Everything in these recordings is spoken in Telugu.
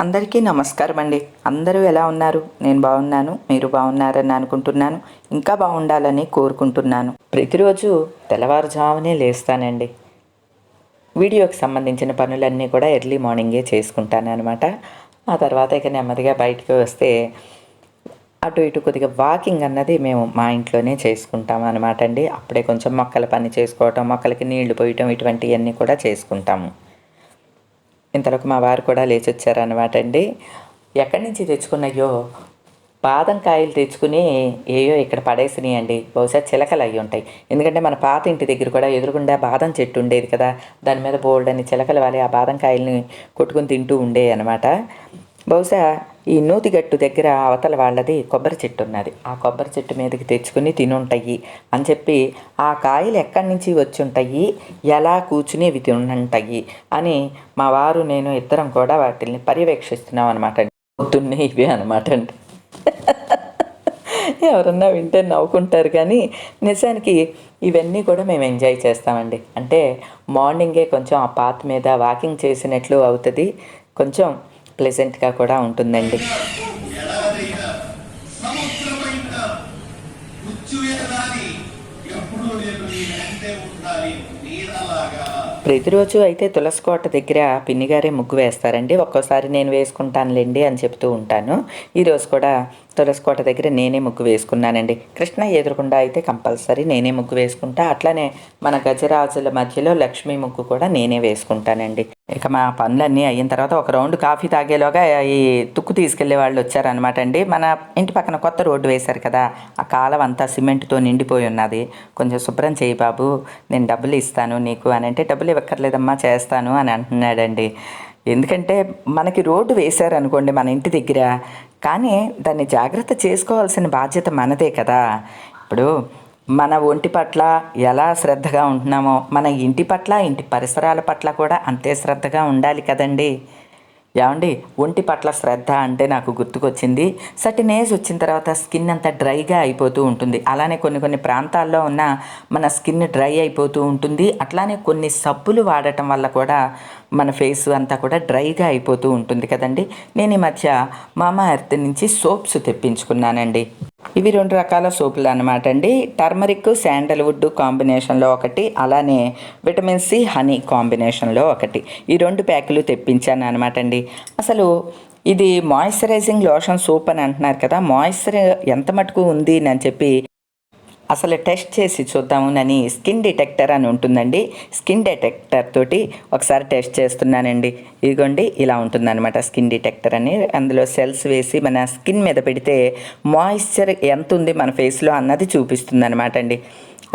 అందరికీ నమస్కారం అండి. అందరూ ఎలా ఉన్నారు? నేను బాగున్నాను. మీరు బాగున్నారని అనుకుంటున్నాను. ఇంకా బాగుండాలని కోరుకుంటున్నాను. ప్రతిరోజు తెల్లవారుజామునే లేస్తానండి. వీడియోకి సంబంధించిన పనులన్నీ కూడా ఎర్లీ మార్నింగే చేసుకుంటాను అనమాట. ఆ తర్వాత ఇక నెమ్మదిగా బయటకు వస్తే అటు ఇటు కొద్దిగా వాకింగ్ అన్నది మేము మా ఇంట్లోనే చేసుకుంటాము అనమాట అండి. అప్పుడే కొంచెం మొక్కల పని చేసుకోవటం, మొక్కలకి నీళ్లు పోయటం ఇటువంటివన్నీ కూడా చేసుకుంటాము. ఇంతలోకి మా వారు కూడా లేచొచ్చారనమాట అండి. ఎక్కడి నుంచి తెచ్చుకున్నాయో బాదం కాయలు తెచ్చుకుని ఏయో ఇక్కడ పడేసినాయి అండి. బహుశా చిలకలు అయ్యి ఉంటాయి. ఎందుకంటే మన పాత ఇంటి దగ్గర కూడా ఎదురుగుండా బాదం చెట్టు ఉండేది కదా, దాని మీద బోల్డని చిలకలు వాలి ఆ బాదం కాయల్ని కొట్టుకుని తింటూ ఉండే అనమాట. బహుశా ఈ నూతిగట్టు దగ్గర అవతల వాళ్ళది కొబ్బరి చెట్టు ఉన్నది. ఆ కొబ్బరి చెట్టు మీదకి తెచ్చుకుని తినుంటాయి అని చెప్పి ఆ కాయలు ఎక్కడి నుంచి వచ్చి ఉంటాయి, ఎలా కూర్చుని ఇవి తినుంటాయి అని మా వారు నేను ఇద్దరం కూడా వాటిని పర్యవేక్షిస్తున్నాం అనమాట. పొద్దున్నే ఇవే అనమాట అండి. ఎవరన్నా వింటే నవ్వుకుంటారు కానీ నిజానికి ఇవన్నీ కూడా మేము ఎంజాయ్ చేస్తామండి. అంటే మార్నింగే కొంచెం ఆ పాత్ మీద వాకింగ్ చేసినట్లు అవుతుంది, కొంచెం ప్లెజెంట్గా కూడా ఉంటుందండి. ప్రతిరోజు అయితే తులసికోట దగ్గర పిన్నిగారే ముగ్గు వేస్తారండి. ఒక్కోసారి నేను వేసుకుంటానులేండి అని చెప్తూ ఉంటాను. ఈరోజు కూడా తులసికోట దగ్గర నేనే ముగ్గు వేసుకున్నానండి. కృష్ణ ఎదురుకుండా అయితే కంపల్సరీ నేనే ముగ్గు వేసుకుంటా. అట్లనే మన గజరాజుల మధ్యలో లక్ష్మీ ముగ్గు కూడా నేనే వేసుకుంటానండి. ఇక మా పనులన్నీ అయిన తర్వాత ఒక రౌండ్ కాఫీ తాగేలోగా ఈ తుక్కు తీసుకెళ్లే వాళ్ళు వచ్చారనమాట అండి. మన ఇంటి పక్కన కొత్త రోడ్డు వేశారు కదా, ఆ కాలం అంతా సిమెంట్తో నిండిపోయి ఉన్నది. కొంచెం శుభ్రం చేయి బాబు, నేను డబ్బులు ఇస్తాను నీకు అని అంటే, డబ్బులు ఇవ్వక్కర్లేదమ్మా చేస్తాను అని అంటున్నాడండి. ఎందుకంటే మనకి రోడ్డు వేశారనుకోండి మన ఇంటి దగ్గర, కానీ దాన్ని జాగ్రత్త చేసుకోవాల్సిన బాధ్యత మనదే కదా. ఇప్పుడు మన ఒంటి పట్ల ఎలా శ్రద్ధగా ఉంటున్నామో మన ఇంటి పట్ల ఇంటి పరిసరాల పట్ల కూడా అంతే శ్రద్ధగా ఉండాలి కదండి. ఏమండి, ఒంటి పట్ల శ్రద్ధ అంటే నాకు గుర్తుకొచ్చింది. సర్టెన్ ఏజ్ వచ్చిన తర్వాత స్కిన్ అంతా డ్రైగా అయిపోతూ ఉంటుంది. అలానే కొన్ని ప్రాంతాల్లో ఉన్న మన స్కిన్ డ్రై అయిపోతూ ఉంటుంది. అట్లానే కొన్ని సబ్బులు వాడటం వల్ల కూడా మన ఫేస్ అంతా కూడా డ్రైగా అయిపోతూ ఉంటుంది కదండి. నేను ఈ మధ్య మామా ఎర్త్ నుంచి సోప్స్ తెప్పించుకున్నానండి. ఇవి 2 రకాల సోపులు అనమాట అండి. టర్మరిక్ శాండల్వుడ్ కాంబినేషన్లో ఒకటి, అలానే విటమిన్ సి హనీ కాంబినేషన్లో ఒకటి. ఈ 2 ప్యాకులు తెప్పించాను అనమాట అండి. అసలు ఇది మాయిశ్చరైజింగ్ లోషన్ సోప్ అని అంటున్నారు కదా, మాయిశ్చర్ ఎంత మటుకు ఉంది అని చెప్పి అసలు టెస్ట్ చేసి చూద్దామునని స్కిన్ డిటెక్టర్ అని ఉంటుందండి. స్కిన్ డిటెక్టర్ తోటి ఒకసారి టెస్ట్ చేస్తున్నానండి. ఇదిగోండి ఇలా ఉంటుందన్నమాట స్కిన్ డిటెక్టర్ అని. అందులో సెల్స్ వేసి మన స్కిన్ మీద పెడితే మాయిశ్చర్ ఎంత ఉంది మన ఫేస్లో అన్నది చూపిస్తుంది అనమాట అండి.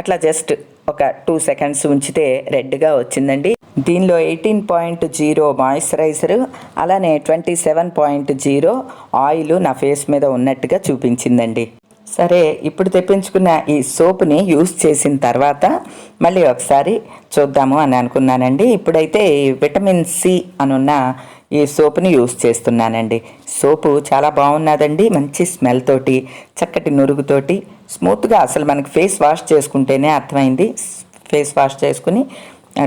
అట్లా జస్ట్ ఒక 2 సెకండ్స్ ఉంచితే రెడ్గా వచ్చిందండి. దీనిలో 18.0 మాయిశ్చరైజరు, అలానే 27.0 ఆయిల్ నా ఫేస్ మీద ఉన్నట్టుగా చూపించిందండి. సరే, ఇప్పుడు తెప్పించుకున్న ఈ సోప్ని యూస్ చేసిన తర్వాత మళ్ళీ ఒకసారి చూద్దాము అని అనుకున్నానండి. ఇప్పుడైతే విటమిన్ సి అనున్న ఈ సోప్ని యూస్ చేస్తున్నానండి. సోపు చాలా బాగున్నదండి. మంచి స్మెల్ తోటి, చక్కటి నురుగుతోటి, స్మూత్గా అసలు మనకి ఫేస్ వాష్ చేసుకుంటేనే అర్థమైంది. ఫేస్ వాష్ చేసుకుని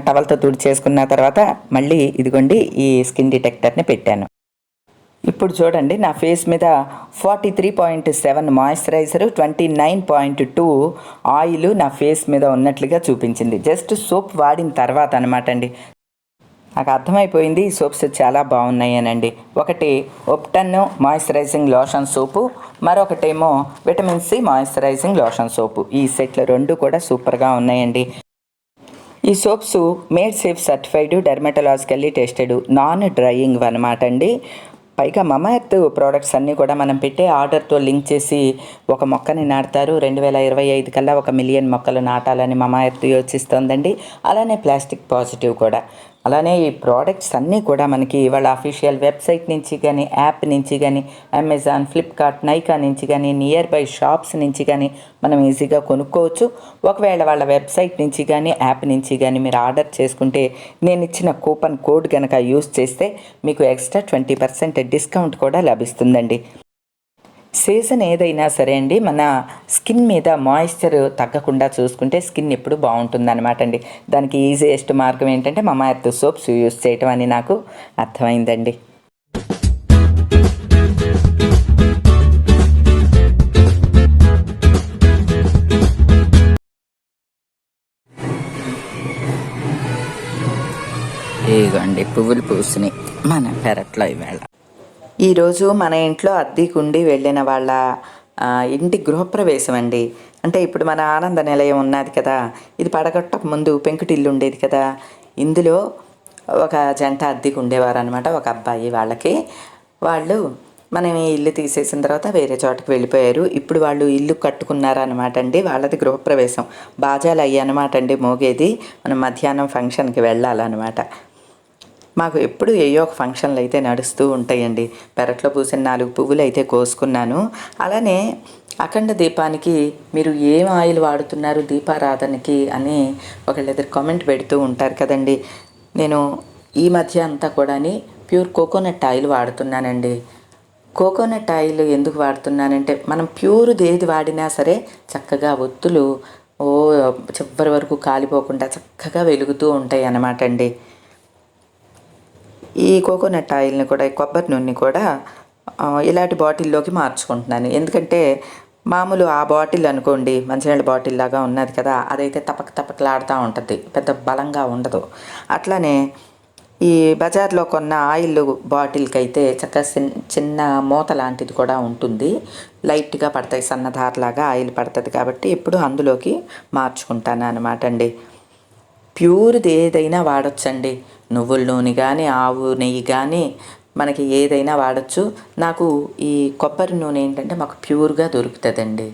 టవల్తో తుడిచేసుకున్న తర్వాత మళ్ళీ ఇదిగోండి ఈ స్కిన్ డిటెక్టర్ని పెట్టాను. ఇప్పుడు చూడండి, నా ఫేస్ మీద 43.7 మాయిశ్చరైజరు, 29.2 ఆయిల్ నా ఫేస్ మీద ఉన్నట్లుగా చూపించింది. జస్ట్ సోప్ వాడిన తర్వాత అనమాట అండి. నాకు అర్థమైపోయింది ఈ సోప్స్ చాలా బాగున్నాయి అనండి. ఒకటి ఒప్టన్ మాయిశ్చరైజింగ్ లోషన్ సోపు, మరొకటేమో vitamin C moisturising lotion soap. ఈ సెట్లు 2 కూడా సూపర్గా ఉన్నాయండి. ఈ soaps made safe certified, dermatologically tested, non drying అనమాట అండి. పైగా మమా ఎర్త్ ప్రోడక్ట్స్ అన్నీ కూడా మనం పెట్టే ఆర్డర్తో లింక్ చేసి ఒక మొక్కని నాటుతారు. 2025 కల్లా 1 మిలియన్ మొక్కలు నాటాలని మమా ఎర్త్ యోచిస్తోందండి. అలానే ప్లాస్టిక్ పాజిటివ్ కూడా. అలానే ఈ ప్రోడక్ట్స్ అన్నీ కూడా మనకి వాళ్ళ అఫీషియల్ వెబ్సైట్ నుంచి కానీ, యాప్ నుంచి కానీ, అమెజాన్, ఫ్లిప్కార్ట్, నైకా నుంచి కానీ, నియర్ బై షాప్స్ నుంచి కానీ మనం ఈజీగా కొనుక్కోవచ్చు. ఒకవేళ వాళ్ళ వెబ్సైట్ నుంచి కానీ, యాప్ నుంచి కానీ మీరు ఆర్డర్ చేసుకుంటే నేను ఇచ్చిన కూపన్ కోడ్ కనుక యూస్ చేస్తే మీకు ఎక్స్ట్రా 20% డిస్కౌంట్ కూడా లభిస్తుందండి. సీజన్ ఏదైనా సరే అండి, మన స్కిన్ మీద మాయిశ్చర్ తగ్గకుండా చూసుకుంటే స్కిన్ ఎప్పుడు బాగుంటుందన్నమాట అండి. దానికి ఈజియెస్ట్ మార్గం ఏంటంటే మమా ఎర్త్ సోప్స్ యూస్ చేయటం అని నాకు అర్థమైందండి. పువ్వులు పూసినాయి మన పెరట్లో ఈవేళ. ఈరోజు మన ఇంట్లో అద్దెకుండి వెళ్ళిన వాళ్ళ ఇంటి గృహప్రవేశం అండి. అంటే ఇప్పుడు మన ఆనంద నిలయం ఉన్నది కదా, ఇది పడగొట్టక ముందు పెంకుటిల్లు ఉండేది కదా, ఇందులో ఒక జంట అద్దెకు ఉండేవారు అనమాట, ఒక అబ్బాయి. వాళ్ళు మనం ఈ ఇల్లు తీసేసిన తర్వాత వేరే చోటకి వెళ్ళిపోయారు. ఇప్పుడు వాళ్ళు ఇల్లు కట్టుకున్నారనమాట అండి. వాళ్ళది గృహప్రవేశం. బాజాలు అయ్యి అనమాట అండి మోగేది. మనం మధ్యాహ్నం ఫంక్షన్కి వెళ్ళాలన్నమాట. మాకు ఎప్పుడు ఏయో ఒక ఫంక్షన్లు అయితే నడుస్తూ ఉంటాయండి. పెరట్లో పూసిన 4 పువ్వులు అయితే కోసుకున్నాను. అలానే అఖండ దీపానికి మీరు ఏం ఆయిల్ వాడుతున్నారు దీపారాధనకి అని ఒకళ్ళిద్దరు కామెంట్ పెడుతూ ఉంటారు కదండి. నేను ఈ మధ్య అంతా కూడా ప్యూర్ కోకోనట్ ఆయిల్ వాడుతున్నానండి. కోకోనట్ ఆయిల్ ఎందుకు వాడుతున్నానంటే, మనం ప్యూర్ది ఏది వాడినా సరే చక్కగా ఒత్తులు చివరి వరకు కాలిపోకుండా చక్కగా వెలుగుతూ ఉంటాయి అన్నమాట అండి. ఈ కోకోనట్ ఆయిల్ని కూడా, కొబ్బరి నూనెని కూడా ఇలాంటి బాటిల్లోకి మార్చుకుంటున్నాను. ఎందుకంటే మామూలు ఆ బాటిల్ అనుకోండి, మంచినీళ్ళ బాటిల్ లాగా ఉన్నది కదా, అదైతే తపకలాడుతూ ఉంటుంది, పెద్ద బలంగా ఉండదు. అట్లానే ఈ బజార్లో కొన్న ఆయిల్ బాటిల్కి అయితే చక్కగా చిన్న మూత లాంటిది కూడా ఉంటుంది, లైట్గా పడతాయి, సన్నధారలాగా ఆయిల్ పడుతుంది. కాబట్టి ఇప్పుడు అందులోకి మార్చుకుంటాను అనమాట అండి. ప్యూర్ది ఏదైనా వాడొచ్చండి. నువ్వుల నూనె కానీ, ఆవు నెయ్యి కానీ, మనకి ఏదైనా వాడచ్చు. నాకు ఈ కొబ్బరి నూనె ఏంటంటే మాకు ప్యూర్గా దొరుకుతుందండి,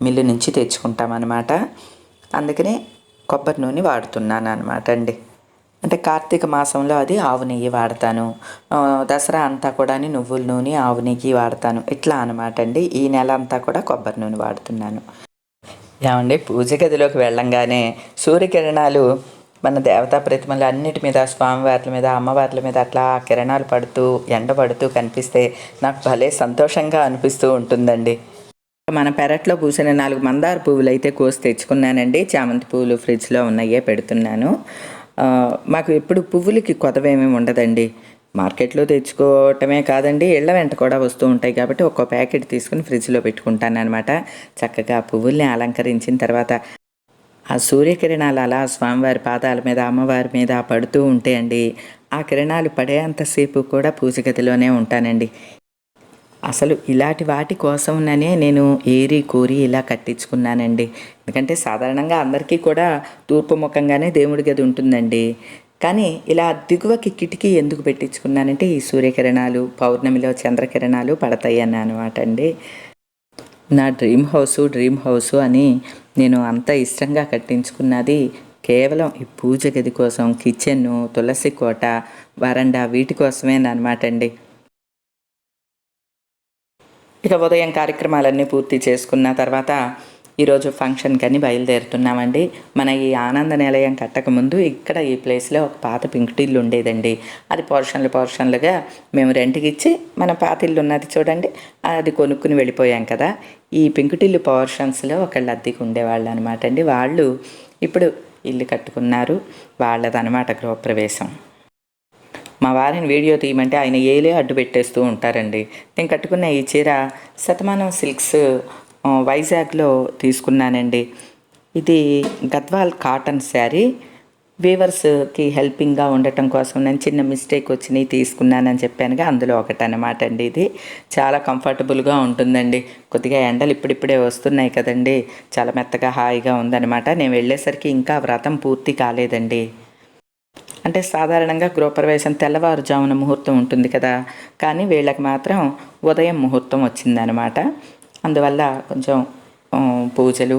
మిల్లు నుంచి తెచ్చుకుంటామన్నమాట. అందుకనే కొబ్బరి నూనె వాడుతున్నాను అనమాట అండి. అంటే కార్తీక మాసంలో అది ఆవు నెయ్యి వాడతాను, దసరా అంతా కూడా నువ్వుల నూనె ఆవు నెయ్యి వాడతాను, ఇట్లా అనమాట అండి. ఈ నెల అంతా కూడా కొబ్బరి నూనె వాడుతున్నాను. ఏమండి, పూజ గదిలోకి వెళ్ళంగానే సూర్యకిరణాలు మన దేవతా ప్రతిమలు అన్నిటి మీద, స్వామివార్ల మీద, అమ్మవార్ల మీద అట్లా కిరణాలు పడుతూ ఎండబడుతూ కనిపిస్తే నాకు భలే సంతోషంగా అనిపిస్తూ ఉంటుందండి. మన పెరట్లో పూసిన 4 మందార పువ్వులు అయితే కోసి తెచ్చుకున్నానండి. చామంతి పువ్వులు ఫ్రిడ్జ్లో ఉన్నాయే పెడుతున్నాను. మాకు ఎప్పుడు పువ్వులకి కొదవేమీ ఉండదండి. మార్కెట్లో తెచ్చుకోవటమే కాదండి, ఇళ్ళ వెంట కూడా వస్తూ ఉంటాయి. కాబట్టి ఒక్కో ప్యాకెట్ తీసుకుని ఫ్రిడ్జ్లో పెట్టుకుంటాను అనమాట. చక్కగా పువ్వుల్ని అలంకరించిన తర్వాత ఆ సూర్యకిరణాలు అలా స్వామివారి పాదాల మీద, అమ్మవారి మీద పడుతూ ఉంటే అండి, ఆ కిరణాలు పడేంతసేపు కూడా పూజ గదిలోనే ఉంటానండి. అసలు ఇలాంటి వాటి కోసంనే నేను ఏరి కోరి ఇలా కట్టించుకున్నానండి. ఎందుకంటే సాధారణంగా అందరికీ కూడా తూర్పు ముఖంగానే దేవుడి గది ఉంటుందండి. కానీ ఇలా దిగువకి కిటికీ ఎందుకు పెట్టించుకున్నానంటే, ఈ సూర్యకిరణాలు, పౌర్ణమిలో చంద్రకిరణాలు పడతాయి అని అనమాట అండి. నా డ్రీమ్ హౌసు అని నేను అంత ఇష్టంగా కట్టించుకున్నది కేవలం ఈ పూజ గది కోసం, కిచెను, తులసి కోట, వరండా, వీటి కోసమే అనమాట అండి. ఇక ఉదయం కార్యక్రమాలన్నీ పూర్తి చేసుకున్న తర్వాత ఈరోజు ఫంక్షన్కి అని బయలుదేరుతున్నామండి. మన ఈ ఆనంద నిలయం కట్టకముందు ఇక్కడ ఈ ప్లేస్లో ఒక పాత పెంకుటిల్లు ఉండేదండి. అది పోర్షన్లుగా మేము రెంట్కి ఇచ్చి, మన పాత ఇల్లు ఉన్నది చూడండి, అది కొనుక్కుని వెళ్ళిపోయాం కదా. ఈ పెంకుటిల్లు పోర్షన్స్లో ఒకళ్ళు అద్దెకు ఉండేవాళ్ళు అనమాట అండి. వాళ్ళు ఇప్పుడు ఇల్లు కట్టుకున్నారు, వాళ్ళదనమాట గృహప్రవేశం. మా వారిని వీడియో తీయమంటే ఆయన ఏలే అడ్డు పెట్టేస్తూ ఉంటారండి. నేను కట్టుకున్న ఈ చీర శతమానం సిల్క్స్ వైజాగ్లో తీసుకున్నానండి. ఇది గద్వాల్ కాటన్ శారీ. వీవర్స్కి హెల్పింగ్గా ఉండటం కోసం నేను చిన్న మిస్టేక్ వచ్చినాయి తీసుకున్నానని చెప్పానుగా, అందులో ఒకటి అనమాట అండి. ఇది చాలా కంఫర్టబుల్గా ఉంటుందండి. కొద్దిగా ఎండలు ఇప్పుడిప్పుడే వస్తున్నాయి కదండి, చాలా మెత్తగా హాయిగా ఉందన్నమాట. నేను వెళ్ళేసరికి ఇంకా వ్రతం పూర్తి కాలేదండి. అంటే సాధారణంగా గృహప్రవేశం తెల్లవారుజామున ముహూర్తం ఉంటుంది కదా, కానీ వీళ్ళకి మాత్రం ఉదయం ముహూర్తం వచ్చిందనమాట. అందువల్ల కొంచెం పూజలు,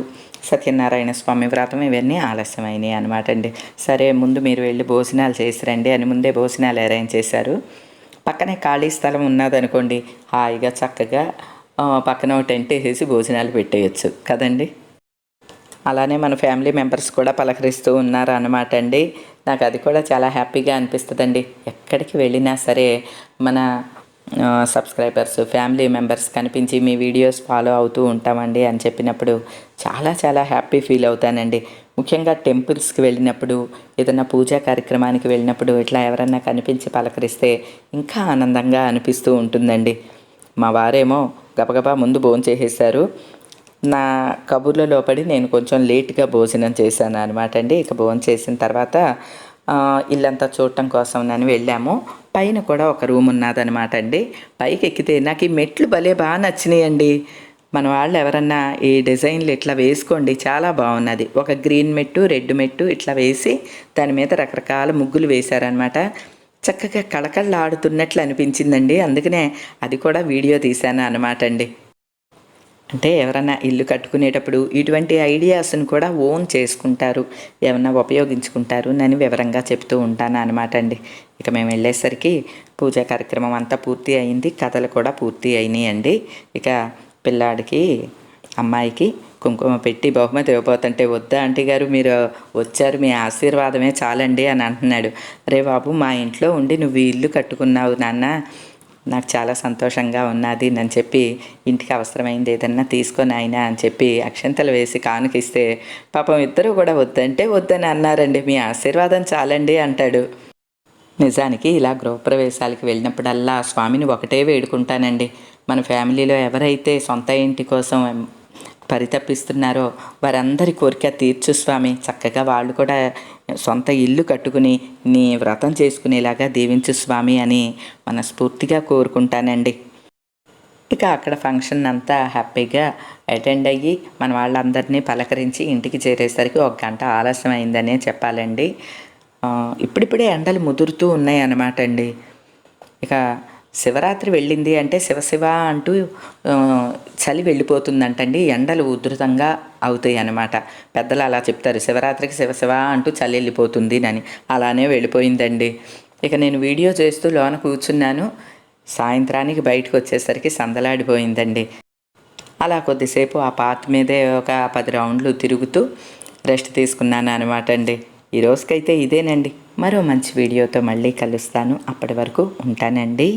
సత్యనారాయణ స్వామి వ్రతం ఇవన్నీ ఆలస్యమైనాయి అనమాట అండి. సరే, ముందు మీరు వెళ్ళి భోజనాలు చేసి రండి అని ముందే భోజనాలు అరేంజ్ చేశారు. పక్కనే ఖాళీ స్థలం ఉన్నదనుకోండి, హాయిగా చక్కగా పక్కన ఒక టెంట్ వేసేసి భోజనాలు పెట్టేయచ్చు కదండి. అలానే మన ఫ్యామిలీ మెంబర్స్ కూడా పలకరిస్తూ ఉన్నారు అన్నమాట అండి. నాకు అది కూడా చాలా హ్యాపీగా అనిపిస్తుందండి. ఎక్కడికి వెళ్ళినా సరే మన సబ్స్క్రైబర్స్, ఫ్యామిలీ మెంబర్స్ కనిపించి మీ వీడియోస్ ఫాలో అవుతూ ఉంటామండి అని చెప్పినప్పుడు చాలా చాలా హ్యాపీ ఫీల్ అవుతానండి. ముఖ్యంగా టెంపుల్స్కి వెళ్ళినప్పుడు, ఏదైనా పూజా కార్యక్రమానికి వెళ్ళినప్పుడు ఇట్లా ఎవరన్నా కనిపించి పలకరిస్తే ఇంకా ఆనందంగా అనిపిస్తూ ఉంటుందండి. మా వారేమో గబగబా ముందు భోంచేసేసారు. నా కబుర్లలో పడి నేను కొంచెం లేట్గా భోజనం చేశాను అనమాట అండి. ఇక భోజనం చేసిన తర్వాత ఇల్లంతా చూడటం కోసం అని వెళ్ళాము. పైన కూడా ఒక రూమ్ ఉన్నదనమాట అండి. పైకి ఎక్కితే నాకు ఈ మెట్లు భలే బాగా నచ్చినాయండి. మన వాళ్ళు ఎవరన్నా ఈ డిజైన్లు ఇట్లా వేసుకోండి, చాలా బాగున్నది. ఒక గ్రీన్ మెట్టు, రెడ్ మెట్టు ఇట్లా వేసి దాని మీద రకరకాల ముగ్గులు వేశారనమాట. చక్కగా కళకళలాడుతున్నట్లు అనిపించిందండి. అందుకనే అది కూడా వీడియో తీశాను అనమాట అండి. అంటే ఎవరన్నా ఇల్లు కట్టుకునేటప్పుడు ఇటువంటి ఐడియాస్ని కూడా ఓన్ చేసుకుంటారు, ఏమన్నా ఉపయోగించుకుంటారు అని వివరంగా చెప్తూ ఉంటాను అనమాట అండి. ఇక మేము వెళ్ళేసరికి పూజా కార్యక్రమం అంతా పూర్తి అయింది, కథలు కూడా పూర్తి అయినాయి అండి. ఇక పిల్లాడికి అమ్మాయికి కుంకుమ పెట్టి బహుమతి ఇవ్వబోతుంటే, వద్దా ఆంటీ గారు, మీరు వచ్చారు, మీ ఆశీర్వాదమే చాలండి అని అంటున్నాడు. రే బాబు, మా ఇంట్లో ఉండి నువ్వు ఇల్లు కట్టుకున్నావు నాన్న, నాకు చాలా సంతోషంగా ఉన్నది అని చెప్పి ఇంటికి అవసరమైంది ఏదన్నా తీసుకొని అయినా అని చెప్పి అక్షంతలు వేసి కానుకిస్తే, పాపం ఇద్దరు కూడా వద్దంటే వద్దని అన్నారండి. మీ ఆశీర్వాదం చాలండి అంటాడు. నిజానికి ఇలా గృహప్రవేశాలకి వెళ్ళినప్పుడల్లా స్వామిని ఒకటే వేడుకుంటానండి. మన ఫ్యామిలీలో ఎవరైతే సొంత ఇంటి కోసం పరితపిస్తున్నారో వారందరి కోరిక తీర్చు స్వామి, చక్కగా వాళ్ళు కూడా సొంత ఇల్లు కట్టుకుని నీ వ్రతం చేసుకునేలాగా దీవించు స్వామి అని మనస్ఫూర్తిగా కోరుకుంటానండి. ఇక అక్కడ ఫంక్షన్ అంతా హ్యాపీగా అటెండ్ అయ్యి మన వాళ్ళందరినీ పలకరించి ఇంటికి చేరేసరికి 1 గంట ఆలస్యం అయిందనే చెప్పాలండి. ఇప్పుడిప్పుడే ఎండలు ముదురుతూ ఉన్నాయి అన్నమాట అండి. ఇక శివరాత్రి వెళ్ళింది అంటే శివశివ అంటూ చలి వెళ్ళిపోతుందంటండి, ఎండలు ఉధృతంగా అవుతాయి అన్నమాట. పెద్దలు అలా చెప్తారు, శివరాత్రికి శివశివ అంటూ చలి వెళ్ళిపోతుంది అని. అలానే వెళ్ళిపోయిందండి. ఇక నేను వీడియో చేస్తూ లోన కూర్చున్నాను. సాయంత్రానికి బయటకు వచ్చేసరికి సందలాడిపోయిందండి. అలా కొద్దిసేపు ఆ పాత్ మీదే ఒక 10 రౌండ్లు తిరుగుతూ రెస్ట్ తీసుకున్నాను అనమాట అండి. ఈ రోజుకైతే ఇదేనండి. మరో మంచి వీడియోతో మళ్ళీ కలుస్తాను. అప్పటి వరకు ఉంటానండి.